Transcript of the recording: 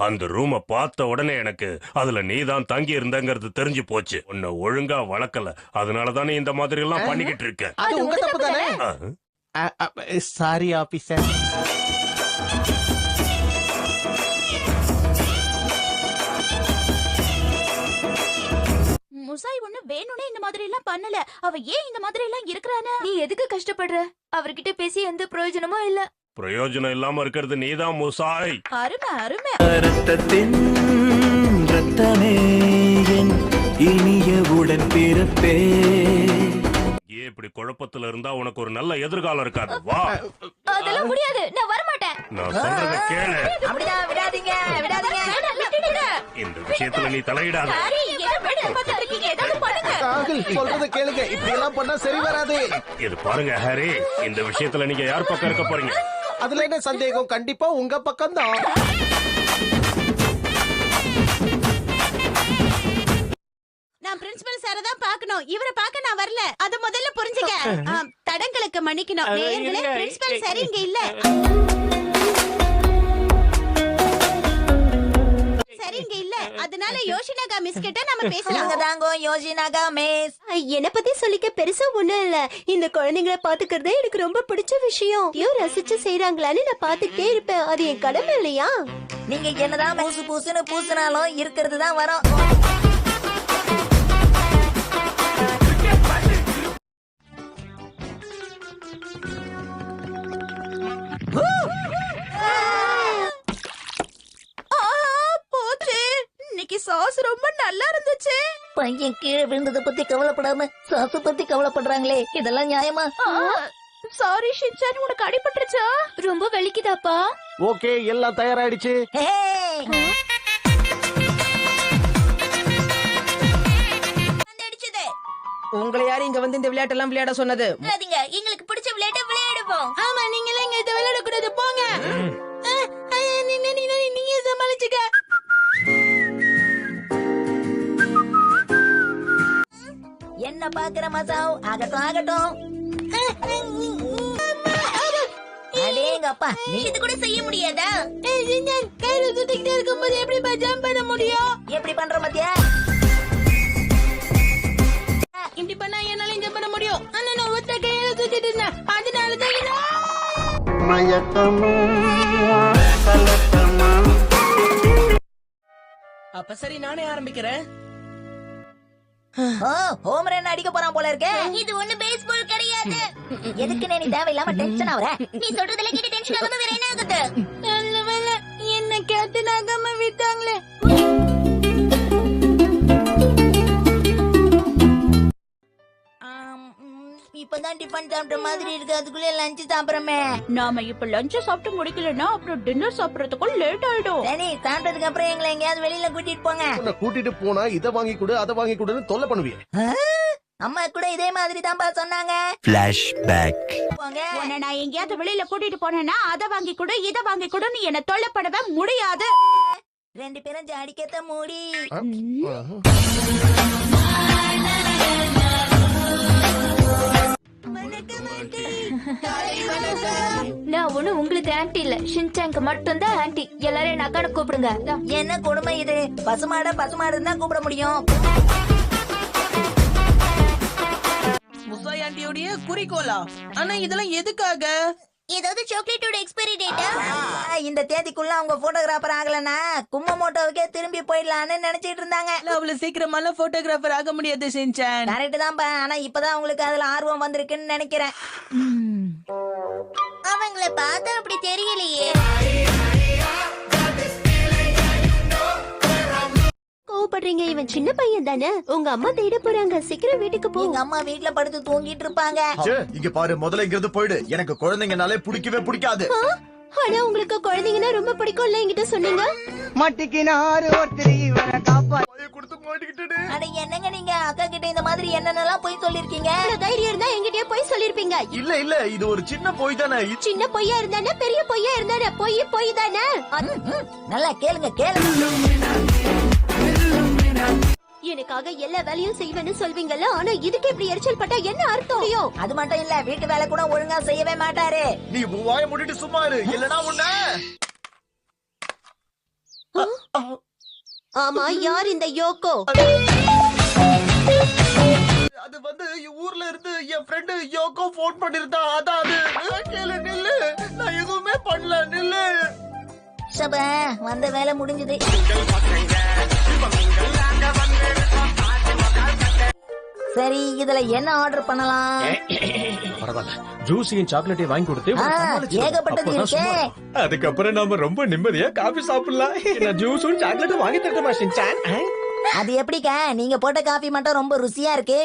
அந்த ரூம பார்த்த உடனே எனக்கு அதுல நீதான் தங்கி இருந்தங்கிறது தெரிஞ்சு போச்சு. உன்னை ஒழுங்கா வளர்க்கல, அதனாலதானே இந்த மாதிரி எல்லாம் பண்ணிக்கிட்டு இருக்க. அது உங்க தப்பு தானே. Sorry officer. முசாய் ஒண்ணு வேணும்னே இந்த மாதிரி எல்லாம் பண்ணல. அவ ஏன் இந்த மாதிரி எல்லாம் இருக்கறானே? நீ எதுக்கு கஷ்டப்படுற? அவர்கிட்ட பேசி எந்த பிரயோஜனமும் இல்ல. பிரயோஜனம் இல்லாம இருக்கிறது நீதான் முசாய். அருமை அருமை. ரத்தத்தின் ரத்தமே என் இனிய உடன் பிறப்பே. ஏன் இப்படி குழப்பத்துல இருந்தா உனக்கு ஒரு நல்ல எதிர்காலம் இருக்காது. வா. அதெல்லாம் முடியாது, நான் வர மாட்டேன். நான் சொல்றத கேளு. அப்படிதான் விடாதீங்க விடாதீங்க. இந்த விஷயத்துல நீ தலையிடாத. ஹரி, என்ன வேலை பார்த்துட்டு இருக்கீங்க? ஏதாவது பண்ணுங்க. ராகுல் சொல்றத கேளுங்க. இப்படி எல்லாம் பண்ணா சரி வராது. இது பாருங்க ஹரி, இந்த விஷயத்துல நீங்க யார் பக்கம் இருக்க போறீங்க? அதுல என்ன சந்தேகம்? கண்டிப்பா உங்க பக்கம் தான். நான் பிரின்சிபல் சார தான் பார்க்கணும். இவரை பார்க்க நான் வரல. அத முதல்ல புரிஞ்சுக்க. தடங்களுக்கு மன்னிக்கணும். நேயர்களே, பிரின்சிபல் சார் இங்க இல்ல. சரிங்க இல்ல. அதனால யோஷினாகா மிஸ் கிட்ட நாம பேசலாம். தாங்கோ யோஷினாகா மிஸ். என்ன பத்தி சொல்லிக்க பெருசா ஒண்ணும் இல்ல. இந்த குழந்தைங்களை பாத்துக்கிறதே எனக்கு ரொம்ப பிடிச்ச விஷயம். ரசிச்சு செய்யறாங்களான்னு நான் பாத்துக்கிட்டே இருப்பேன். அது என் கடமை இல்லையா? நீங்க என்னதான் பூசு பூசுன்னு பூசினாலும் இருக்கிறது தான் வரும். சாஸ் ரொம்ப நல்லா இருந்துச்சு. பையன் கீழே விழுந்ததை பத்தி கவலைப்படாம சாசு பத்தி கவலைப்படுறாங்களே, இதெல்லாம் நியாயமா? சாரி ஷின்சான், உனக்கு அடிபட்டுருச்சா? ரொம்ப வலிக்குதாப்பா? ஓகே, எல்லாம் தயாராயிடுச்சு. உங்களை யாரும் இங்க வந்து இந்த விளையாட்டெல்லாம் விளையாட சொன்னது? எங்களுக்கு பிடிச்ச விளையாட்டை விளையாடுவோம். ஆமா, நீங்களே இங்க இதை விளையாட கூடாது, போங்க. நீங்க சமாளிச்சுக்க. என்ன பாக்குற மசாவ்? ஆகட்டும் ஆகட்டும். அடேங்கப்பா, நீ இது கூட செய்ய முடியாதா? கையில சுத்திக்கிட்டே இருக்கும்போது எப்படி ஜம்ப் பண்ண முடியும்? எப்படி பண்ற மத்தியா? இப்படி பண்ணா என்னால ஜம்ப் பண்ண முடியும். ஆனா நான் ஒத்த கையில சுத்திட்டு இருந்தேன். அதனால அப்ப சரி, நானே ஆரம்பிக்கிறேன். ஹோம் ரன் அடிக்க போறான் போல இருக்கே. இது ஒண்ணு பேஸ்பால் கிடையாது. எதுக்கு நீ தேவையில்லாம டென்ஷன் ஆகுற? நீ சொல்றதுல கேட்டு டென்ஷன் ஆகாம வேற என்ன ஆகுது? நல்ல வேலை என்ன கேப்டன் ஆகாம விட்டாங்களே. இப்பதான் டிஃபன் சாப்பிட்ட மாதிரி இருக்கு, அதுக்குள்ள லஞ்ச் சாப்பிடுறமே. நாம இப்ப லஞ்ச் சாப்பிட்டு முடிக்கலன்னா அப்புறம் டின்னர் சாப்பிடறதுக்குள்ள லேட் ஆயிடும். சரி, சாப்பிட்டதுக்கு அப்புறம் எங்களை எங்கேயாவது வெளியில கூட்டிட்டு போங்க. உன்னை கூட்டிட்டு போனா இதை வாங்கி கொடு, அதை வாங்கி கொடுன்னு தொல்லை பண்ணுவீங்க. அம்மா கூட இதே மாதிரி தான்ப்பா சொன்னாங்க. ஃபிளாஷ்பேக். உன்னை நான் எங்கேயாவது வெளியில கூட்டிட்டு போனேன்னா அதை வாங்கி கொடு, இதை வாங்கி கொடுன்னு என்ன தொல்லை பண்ணவே முடியாது. ரெண்டு பேரும் ஜாடிக்கத்த மூடி. நான் ஒண்ணு உங்களுக்கு ஆன்டி இல்ல, ஷின்சாங்க்கு மட்டும் தான் ஆன்டி. எல்லாரும் என்ன அக்கான கூப்பிடுங்க. என்ன கொடுமை இது? பசுமாட பசுமாடுன்னு தான் கூப்பிட முடியும். முசாய் ஆண்டியோடைய குறிக்கோளா? ஆனா இதெல்லாம் எதுக்காக? ஏதாவது சாக்லேட்டோட எக்ஸ்பைரி டேட்டா? இந்த தேதிக்குள்ள அவங்க போட்டோகிராஃபர் ஆகலன்னா கும்மமோட்டோவுக்கே திரும்பி போயிடலான்னு நினைச்சிட்டு இருந்தாங்க. அவ்வளவு சீக்கிரமால போட்டோகிராஃபர் ஆக முடியாது ஷின்சான். கரெக்ட் தான்ப்பா, ஆனா இப்பதான் அவங்களுக்கு அதுல ஆர்வம் வந்திருக்குன்னு நினைக்கிறேன். அவங்கள பார்த்தா அப்படி தெரியலையே. கோவப்படுறீங்க? இவன் சின்ன பையன் தானே. உங்க அம்மா தேட போறாங்க, சீக்கிரம் வீட்டுக்கு போ. எங்க அம்மா வீட்டுல படுத்து தூங்கிட்டு இருப்பாங்க. இங்க பாரு, முதல்ல இங்க இருந்து போயிடு. எனக்கு குழந்தைங்கனாலே பிடிக்கவே பிடிக்காது. ஆனா உங்களுக்கு குழந்தைங்கன்னா ரொம்ப பிடிக்கும்ல, என்கிட்ட சொன்னீங்க. அட என்னங்க நீங்க அக்கா கிட்ட இந்த மாதிரி என்னென்னலாம் போய் சொல்லிருக்கீங்க? தைரியம் இருந்தா என்கிட்டயே போய் சொல்லிருப்பீங்க. இல்ல இல்ல, இது ஒரு சின்ன பொய் தானே. சின்ன பொய்யா இருந்தானே பெரிய பொய்யா இருந்தானே, பொய் தானே. நல்லா கேளுங்க கேளுங்க. எனக்காக எல்லா வேலையும் செய்வேன்னு சொல்வீங்கல்ல, ஆனா இதுக்கு இப்படி எரிச்சல் பட்டா என்ன அர்த்தம்? அது மட்டும் இல்ல, வீட்டு வேலை கூட ஒழுங்கா செய்யவே மாட்டாரு. நீ வாயை மூடிட்டு சும்மா இரு, இல்லனா உன்ன. ஆமா, யார் இந்த யோகோ? அது வந்து ஊர்ல இருந்து என் ஃப்ரெண்டு யோகோ போன் பண்ணிருந்தா. அதான் அது. கேளு நில்லு, நான் எதுவுமே பண்ணல, நில்லு. சப வந்த வேலை முடிஞ்சது. சரி, இதுல என்ன ஆர்டர் பண்ணலாம்? பரவாயில்ல, ஜூஸையும் சாக்லேட்டையும் வாங்கி கொடுத்து ஆ, ஏகப்பட்டது இருக்கே. அதுக்கப்புறம் நாம ரொம்ப நிம்மதியா காபி சாப்பிடலாம். ஜூஸும் சாக்லேட்டும் வாங்கி தரட்டுமா ஷின்சான்? அது எப்படிக்கா, நீங்க போட்ட காபி மட்டும் ரொம்ப ருசியா இருக்கு.